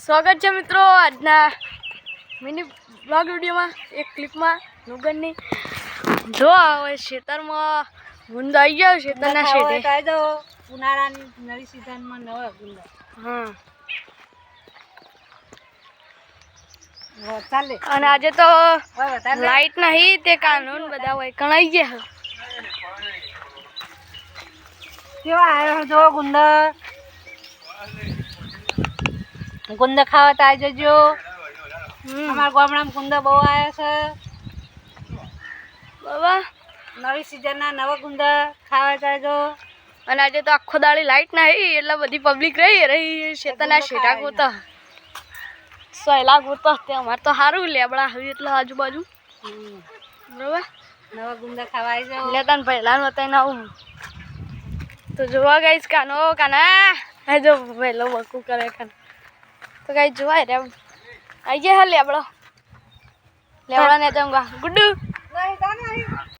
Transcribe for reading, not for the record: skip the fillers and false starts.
સ્વાગત છે મિત્રો આજના મિની બ્લોગ વિડીયોમાં એક ક્લિપમાં નુગરની જો આવે ખેતરમાં ગુંદા આવી ગયા ખેતરના શેઢે કાઈ દો ઉનાળાની નવી સીઝનમાં નવા ગુંદા ચાલે અને આજે તો લાઈટ નહીં તે કાનૂન બધા હોય કણાઈ ગયા કેવા આવ્યો જો ગુંદા ગુંદા ખાવા તો આવી જજો અમારા ગામડામાં ગુંદા બહુ આવ્યા છે બાબા નવી સીઝનના નવા ગુંદા ખાવા જાજો અને આજે તો આખો દાડી લાઈટ નહીં એટલે બધી પબ્લિક રહી ખેતરના શેઢા ગોતા સહેલા ગોતા તે અમારે તો સારું લેબડા હવે એટલે આજુબાજુ બરાબર નવા ગુંદા ખાવા આવી જાઓ લેતા ને પહેલા બતાવીને આવું તો જોવા ગઈશ કાના હા જો વહેલો બકું કરે કાના તો કઈ જોવાય રે આવી ગયા લેબડો ને જમવા ગુડ્ડુ